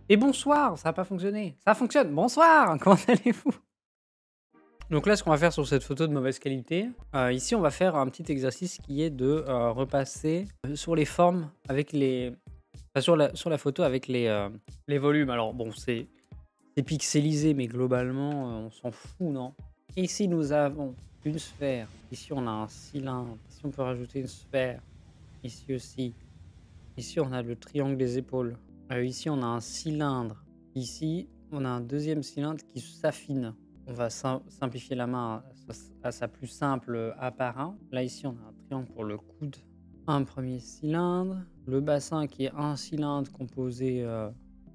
Et bonsoir, ça a pas fonctionné. Ça fonctionne, bonsoir, comment allez-vous? Donc là, ce qu'on va faire sur cette photo de mauvaise qualité, ici, on va faire un petit exercice qui est de, repasser, sur les formes avec les enfin sur la photo avec les volumes. Alors bon, c'est pixelisé, mais globalement, on s'en fout, non? Ici, nous avons une sphère, ici, on a un cylindre, ici, on peut rajouter une sphère, ici aussi. Ici, on a le triangle des épaules. Ici, on a un cylindre. Ici, on a un deuxième cylindre qui s'affine. On va simplifier la main à sa plus simple appareil. Là, ici, on a un triangle pour le coude. Un premier cylindre. Le bassin qui est un cylindre composé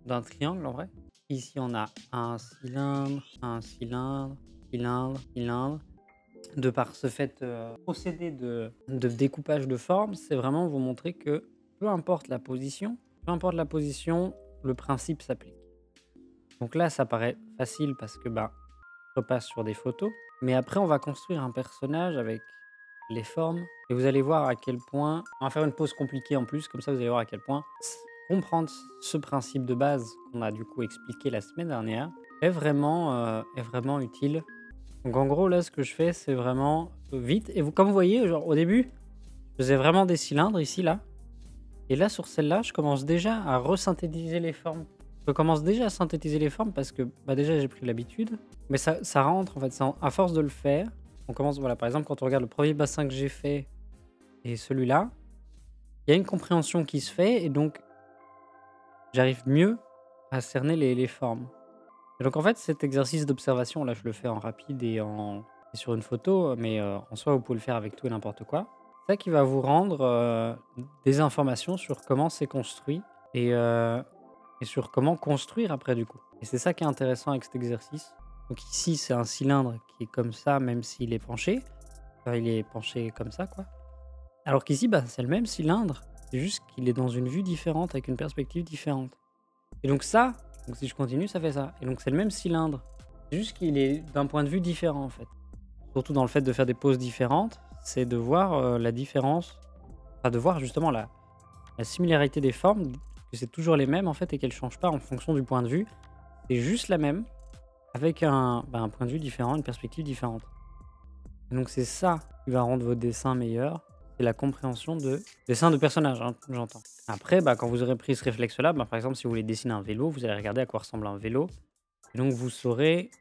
d'un triangle en vrai. Ici, on a un cylindre, cylindre, cylindre. De par ce fait, procédé de découpage de forme, c'est vraiment vous montrer que peu importe la position, le principe s'applique. Donc là, ça paraît facile parce que, bah, je repasse sur des photos, mais après on va construire un personnage avec les formes et vous allez voir à quel point on va faire une pause compliquée en plus, comme ça vous allez voir à quel point comprendre ce principe de base qu'on a du coup expliqué la semaine dernière est vraiment utile. Donc en gros, là, ce que je fais, c'est vraiment vite et vous comme vous voyez, genre au début, je faisais vraiment des cylindres ici, là. Et là, sur celle-là, je commence déjà à resynthétiser les formes. Je commence déjà à synthétiser les formes parce que, bah, déjà, j'ai pris l'habitude. Mais ça rentre, en fait, à force de le faire, on commence, voilà, par exemple, quand on regarde le premier bassin que j'ai fait et celui-là, il y a une compréhension qui se fait et donc j'arrive mieux à cerner les formes. Et donc, en fait, cet exercice d'observation, là, je le fais en rapide et sur une photo, mais en soi, vous pouvez le faire avec tout et n'importe quoi. C'est ça qui va vous rendre des informations sur comment c'est construit et, euh, et sur comment construire après, du coup. Et c'est ça qui est intéressant avec cet exercice. Donc, ici, c'est un cylindre qui est comme ça, même s'il est penché. Enfin, il est penché comme ça, quoi. Alors qu'ici, bah, c'est le même cylindre. C'est juste qu'il est dans une vue différente, avec une perspective différente. Et donc ça, donc si je continue, ça fait ça. Et donc c'est le même cylindre. C'est juste qu'il est d'un point de vue différent en fait. Surtout dans le fait de faire des poses différentes, c'est de voir la différence, enfin de voir justement la similarité des formes, que c'est toujours les mêmes en fait et qu'elles ne changent pas en fonction du point de vue. C'est juste la même, avec un point de vue différent, une perspective différente. Et donc c'est ça qui va rendre votre dessin meilleur. C'est la compréhension de dessin de personnage, hein, j'entends. Après, bah, quand vous aurez pris ce réflexe-là, bah, par exemple, si vous voulez dessiner un vélo, vous allez regarder à quoi ressemble un vélo. Et donc vous saurez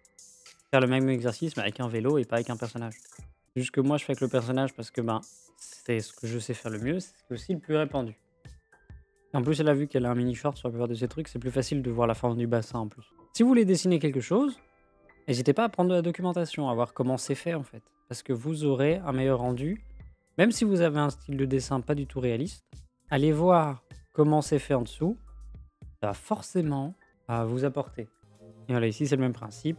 faire le même exercice, mais avec un vélo et pas avec un personnage. C'est juste que moi, je fais avec le personnage parce que ben, c'est ce que je sais faire le mieux, c'est aussi le plus répandu. Et en plus, elle a vu qu'elle a un mini short sur la plupart de ces trucs, c'est plus facile de voir la forme du bassin en plus. Si vous voulez dessiner quelque chose, n'hésitez pas à prendre de la documentation, à voir comment c'est fait en fait. Parce que vous aurez un meilleur rendu. Même si vous avez un style de dessin pas du tout réaliste, allez voir comment c'est fait en dessous. Ça va forcément vous apporter. Et voilà, ici c'est le même principe.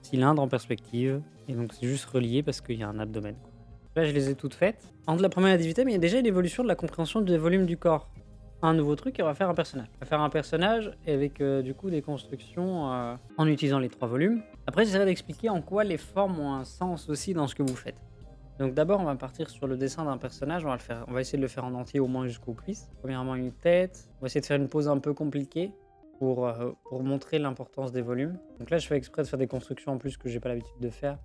Cylindre en perspective. Et donc c'est juste relié parce qu'il y a un abdomen. Là je les ai toutes faites. Entre la première et la 18e, il y a déjà une évolution de la compréhension des volumes du corps. Un nouveau truc, et on va faire un personnage. On va faire un personnage avec du coup des constructions en utilisant les 3 volumes. Après j'essaierai d'expliquer en quoi les formes ont un sens aussi dans ce que vous faites. Donc d'abord on va partir sur le dessin d'un personnage, on va essayer de le faire en entier au moins jusqu'aux cuisses. Premièrement une tête, on va essayer de faire une pose un peu compliquée pour montrer l'importance des volumes. Donc là je fais exprès de faire des constructions en plus que j'ai pas l'habitude de faire.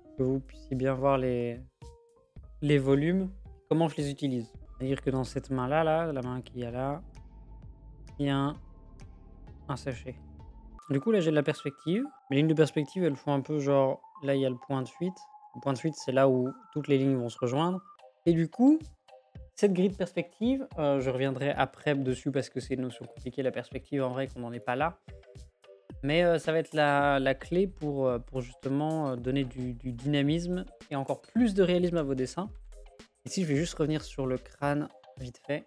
Pour que vous puissiez bien voir les volumes, comment je les utilise. C'est-à-dire que dans cette main-là, la main qu'il y a là, il y a un sachet. Du coup, là, j'ai de la perspective. Mes lignes de perspective, elles font un peu genre... Là, il y a le point de fuite. Le point de fuite, c'est là où toutes les lignes vont se rejoindre. Et du coup, cette grille de perspective, je reviendrai après dessus parce que c'est une notion compliquée, la perspective, en vrai, qu'on n'en est pas là. Mais ça va être la clé pour justement donner du dynamisme et encore plus de réalisme à vos dessins. Ici, je vais juste revenir sur le crâne vite fait.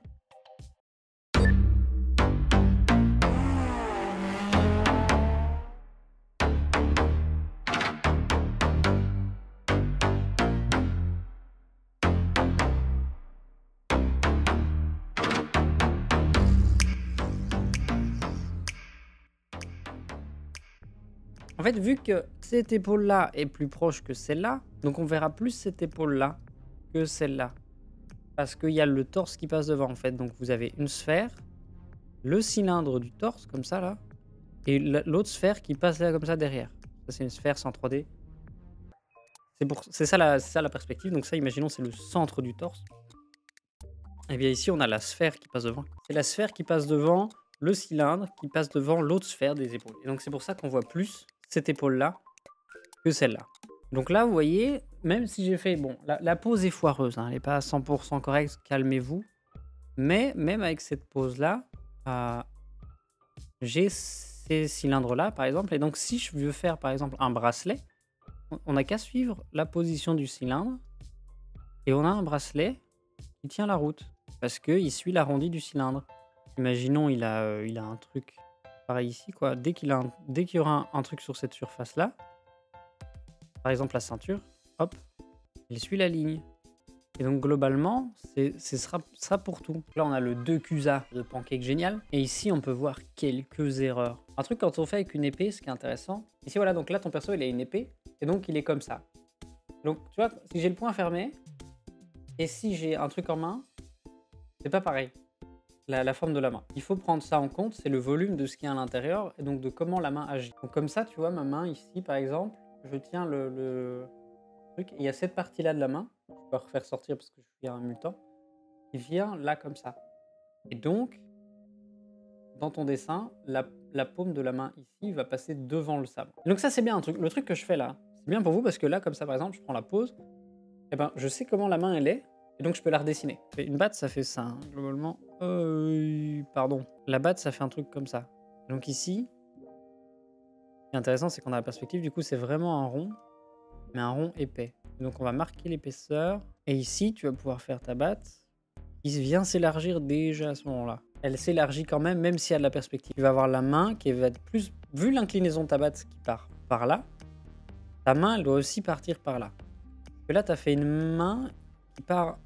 En fait, vu que cette épaule-là est plus proche que celle-là, donc on verra plus cette épaule-là que celle-là. Parce qu'il y a le torse qui passe devant, en fait. Donc vous avez une sphère le cylindre du torse, comme ça, là, et l'autre sphère qui passe là, comme ça, derrière. Ça, c'est une sphère sans 3D. C'est ça, la perspective. Donc ça, imaginons, c'est le centre du torse. Et bien ici, on a la sphère qui passe devant. C'est la sphère qui passe devant le cylindre, qui passe devant l'autre sphère des épaules. Et donc c'est pour ça qu'on voit plus cette épaule-là que celle-là. Donc là, vous voyez, même si j'ai fait... Bon, la pose est foireuse, hein, elle n'est pas à 100% correcte, calmez-vous. Mais même avec cette pose-là, j'ai ces cylindres-là, par exemple. Et donc si je veux faire, par exemple, un bracelet, on n'a qu'à suivre la position du cylindre. Et on a un bracelet qui tient la route. Parce qu'il suit l'arrondi du cylindre. Imaginons, il a un truc pareil ici, quoi. Dès qu'il y aura un truc sur cette surface-là, par exemple la ceinture, hop, il suit la ligne. Et donc globalement, ce sera ça pour tout. Là, on a le 2QSA de Pancake génial. Et ici, on peut voir quelques erreurs. Un truc quand on fait avec une épée, ce qui est intéressant. Ici, voilà, donc là, ton perso, il a une épée. Et donc, il est comme ça. Donc, tu vois, si j'ai le poing fermé, et si j'ai un truc en main, c'est pas pareil. La forme de la main. Il faut prendre ça en compte, c'est le volume de ce qu'il y a à l'intérieur et donc de comment la main agit. Donc comme ça, tu vois, ma main ici, par exemple, je tiens le truc. Et il y a cette partie-là de la main, je peux refaire sortir parce que je suis un mutant, qui vient là comme ça. Et donc, dans ton dessin, la paume de la main ici va passer devant le sabre. Et donc ça, c'est bien un truc. Le truc que je fais là, c'est bien pour vous parce que là, comme ça, par exemple, je prends la pose, et ben, je sais comment la main elle est. Et donc je peux la redessiner. Une batte, ça fait ça, hein, globalement. Pardon. La batte, ça fait un truc comme ça. Donc ici, ce qui est intéressant, c'est qu'on a la perspective, du coup, c'est vraiment un rond, mais un rond épais. Donc on va marquer l'épaisseur. Et ici, tu vas pouvoir faire ta batte. Il vient s'élargir déjà à ce moment-là. Elle s'élargit quand même, même s'il y a de la perspective. Tu vas avoir la main qui va être plus... Vu l'inclinaison de ta batte qui part par là, ta main, elle doit aussi partir par là. Parce que là, tu as fait une main qui part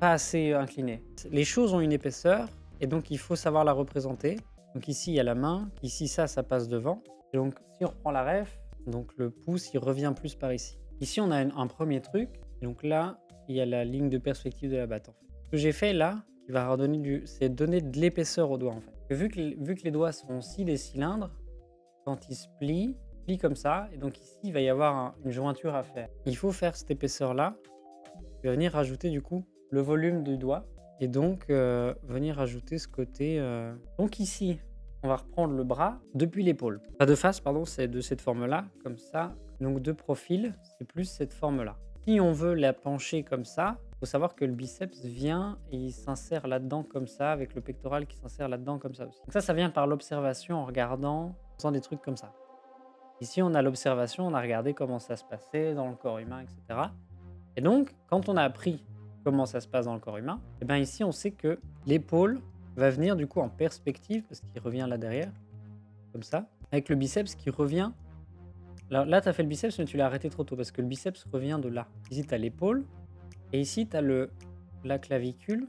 pas assez inclinée. Les choses ont une épaisseur et donc il faut savoir la représenter. Donc ici il y a la main, ici ça passe devant. Et donc si on reprend la ref, donc le pouce il revient plus par ici. Ici on a un premier truc, et donc là il y a la ligne de perspective de la batte en fait. Ce que j'ai fait là, qui va redonner c'est donner de l'épaisseur aux doigts en fait. Vu que les doigts sont aussi des cylindres, quand ils se plient comme ça, et donc ici il va y avoir une jointure à faire. Il faut faire cette épaisseur là, je vais venir rajouter du coup le volume du doigt et donc venir ajouter ce côté. Donc ici, on va reprendre le bras depuis l'épaule. Pas de face, pardon, c'est de cette forme-là, comme ça. Donc de profil, c'est plus cette forme-là. Si on veut la pencher comme ça, il faut savoir que le biceps vient et il s'insère là-dedans comme ça, avec le pectoral qui s'insère là-dedans comme ça aussi. Donc ça vient par l'observation en regardant, en faisant des trucs comme ça. Ici, on a l'observation, on a regardé comment ça se passait dans le corps humain, etc. Et donc, quand on a appris comment ça se passe dans le corps humain, et bien ici on sait que l'épaule va venir du coup en perspective parce qu'il revient là derrière, comme ça, avec le biceps qui revient. Là tu as fait le biceps mais tu l'as arrêté trop tôt parce que le biceps revient de là. Ici tu as l'épaule et ici tu as la clavicule.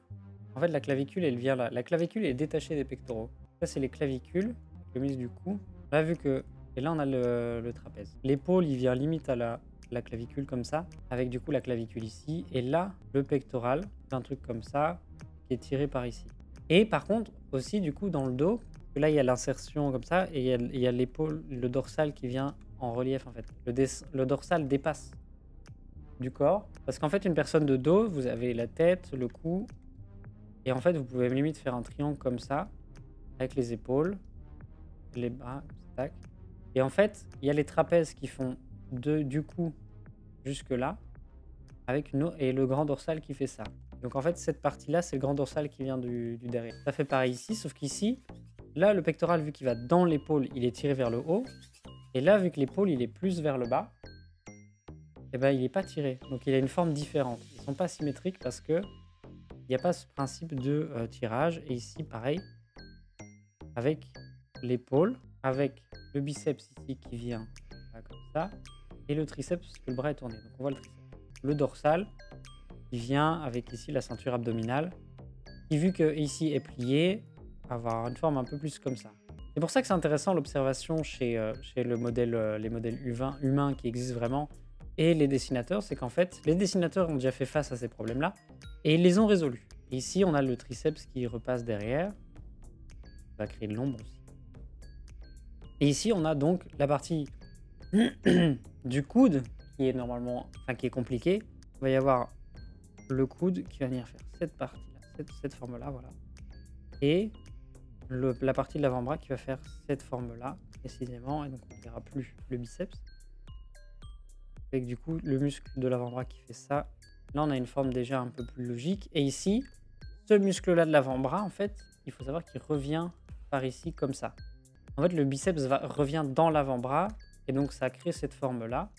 En fait la clavicule elle vient là. La clavicule est détachée des pectoraux. Ça c'est les clavicules, le mise du cou. Là vu que... Et là on a le trapèze. L'épaule il vient limite à la clavicule comme ça, avec du coup la clavicule ici, et là, le pectoral, un truc comme ça, qui est tiré par ici. Et par contre, aussi du coup dans le dos, là il y a l'insertion comme ça, et il y a l'épaule, le dorsal qui vient en relief en fait. Le dorsal dépasse du corps, parce qu'en fait une personne de dos, vous avez la tête, le cou, et en fait vous pouvez limite faire un triangle comme ça, avec les épaules, les bras, tac. Et en fait, il y a les trapèzes qui font du cou jusque là avec et le grand dorsal qui fait ça. Donc en fait cette partie là c'est le grand dorsal qui vient du derrière. Ça fait pareil ici, sauf qu'ici là le pectoral vu qu'il va dans l'épaule il est tiré vers le haut, et là vu que l'épaule il est plus vers le bas, et ben il est pas tiré, donc il a une forme différente. Ils sont pas symétriques parce que il n'y a pas ce principe de tirage. Et ici pareil avec l'épaule, avec le biceps ici qui vient là, comme ça, et le triceps parce que le bras est tourné, donc on voit le triceps. Le dorsal qui vient avec ici la ceinture abdominale, qui vu que ici est plié, va avoir une forme un peu plus comme ça. C'est pour ça que c'est intéressant l'observation chez les modèles humains qui existent vraiment, et les dessinateurs, c'est qu'en fait les dessinateurs ont déjà fait face à ces problèmes-là et ils les ont résolus. Et ici on a le triceps qui repasse derrière. Ça va créer de l'ombre aussi. Et ici, on a donc la partie du coude qui est normalement, enfin qui est compliquée. Il va y avoir le coude qui va venir faire cette partie-là, cette forme-là, voilà. Et la partie de l'avant-bras qui va faire cette forme-là, précisément. Et donc, on ne verra plus le biceps. Avec du coup, le muscle de l'avant-bras qui fait ça. Là, on a une forme déjà un peu plus logique. Et ici, ce muscle-là de l'avant-bras, en fait, il faut savoir qu'il revient par ici comme ça. En fait, le biceps revient dans l'avant-bras. Et donc, ça crée cette forme-là.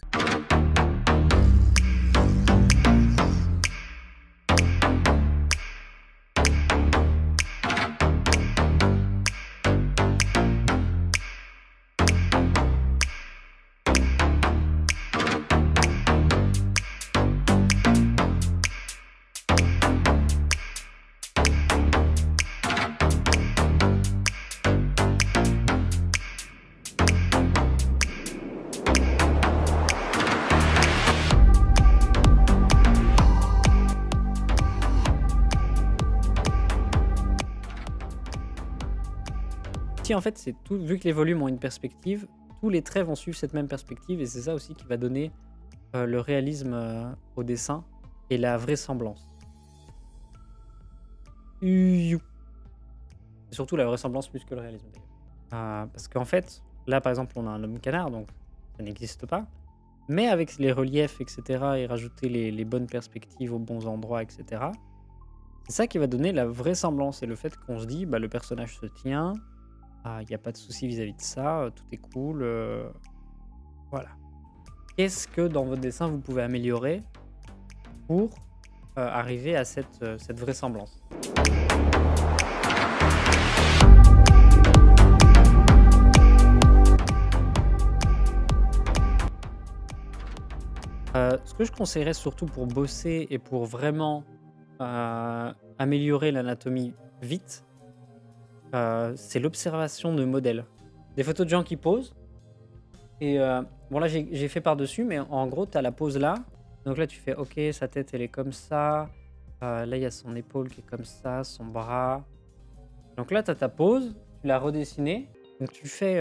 En fait, c'est tout, vu que les volumes ont une perspective, tous les traits vont suivre cette même perspective et c'est ça aussi qui va donner le réalisme au dessin et la vraisemblance. Et surtout la vraisemblance plus que le réalisme. Parce qu'en fait, là par exemple, on a un homme canard, donc ça n'existe pas. Mais avec les reliefs, etc., et rajouter les bonnes perspectives aux bons endroits, etc., c'est ça qui va donner la vraisemblance et le fait qu'on se dit, bah, le personnage se tient. Il n'y a pas de souci vis-à-vis de ça, tout est cool. Voilà. Qu'est-ce que dans votre dessin vous pouvez améliorer pour arriver à cette vraisemblance? Ce que je conseillerais surtout pour bosser et pour vraiment améliorer l'anatomie vite, c'est l'observation de modèles. Des photos de gens qui posent. Et bon, là, j'ai fait par-dessus, mais en gros, tu as la pose là. Donc là, tu fais, OK, sa tête, elle est comme ça. Là, il y a son épaule qui est comme ça, son bras. Donc là, tu as ta pose. Tu l'as redessinée. Donc tu fais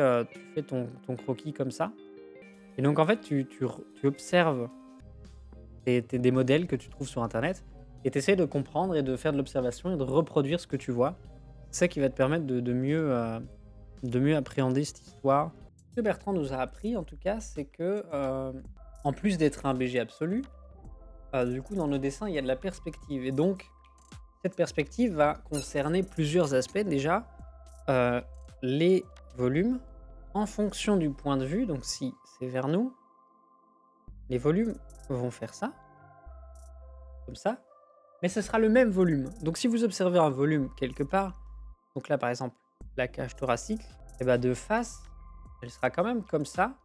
ton croquis comme ça. Et donc, en fait, tu observes des modèles que tu trouves sur Internet. Et tu essaies de comprendre et de faire de l'observation et de reproduire ce que tu vois. C'est ça qui va te permettre de mieux appréhender cette histoire. Ce que Bertrand nous a appris, en tout cas, c'est que, en plus d'être un BG absolu, du coup, dans nos dessins, il y a de la perspective. Et donc, cette perspective va concerner plusieurs aspects. Déjà, les volumes, en fonction du point de vue. Donc, si c'est vers nous, les volumes vont faire ça, comme ça. Mais ce sera le même volume. Donc, si vous observez un volume quelque part, donc là, par exemple, la cage thoracique, et ben de face, elle sera quand même comme ça.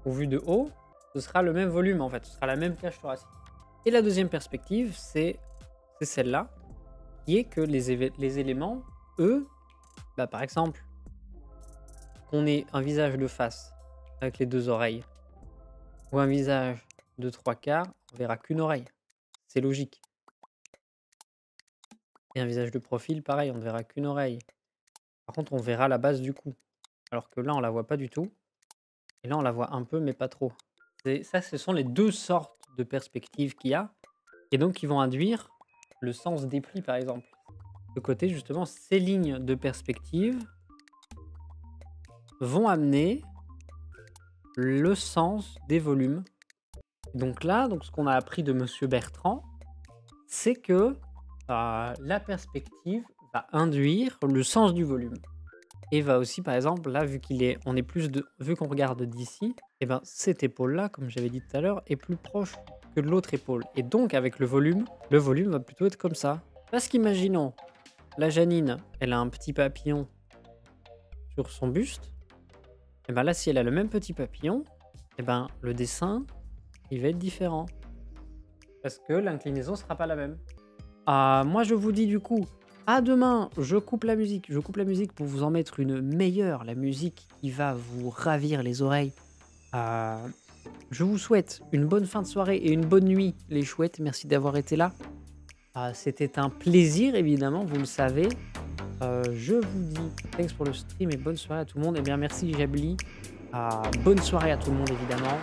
Au vu de haut, ce sera le même volume, en fait. Ce sera la même cage thoracique. Et la deuxième perspective, c'est celle-là, qui est que les éléments, eux, bah, par exemple, qu'on ait un visage de face avec les deux oreilles, ou un visage de 3/4, on verra qu'une oreille. C'est logique. Et un visage de profil, pareil, on ne verra qu'une oreille. Par contre, on verra la base du cou. Alors que là, on la voit pas du tout. Et là, on la voit un peu, mais pas trop. Ça, ce sont les deux sortes de perspectives qu'il y a. Et donc, qui vont induire le sens des plis, par exemple. De côté, justement, ces lignes de perspective vont amener le sens des volumes. Donc là, ce qu'on a appris de Monsieur Bertrand, c'est que la perspective va induire le sens du volume. Et va aussi, par exemple, là, vu qu'on regarde d'ici, et ben cette épaule-là, comme j'avais dit tout à l'heure, est plus proche que de l'autre épaule. Et donc, avec le volume va plutôt être comme ça. Parce qu'imaginons, la Janine, elle a un petit papillon sur son buste. Et ben là, si elle a le même petit papillon, et ben le dessin, il va être différent. Parce que l'inclinaison sera pas la même. Moi, je vous dis du coup, à demain, je coupe la musique. Je coupe la musique pour vous en mettre une meilleure, la musique qui va vous ravir les oreilles. Je vous souhaite une bonne fin de soirée et une bonne nuit, les chouettes. Merci d'avoir été là. C'était un plaisir, évidemment, vous le savez. Je vous dis thanks pour le stream et bonne soirée à tout le monde. Et bien merci Jabli. Bonne soirée à tout le monde évidemment.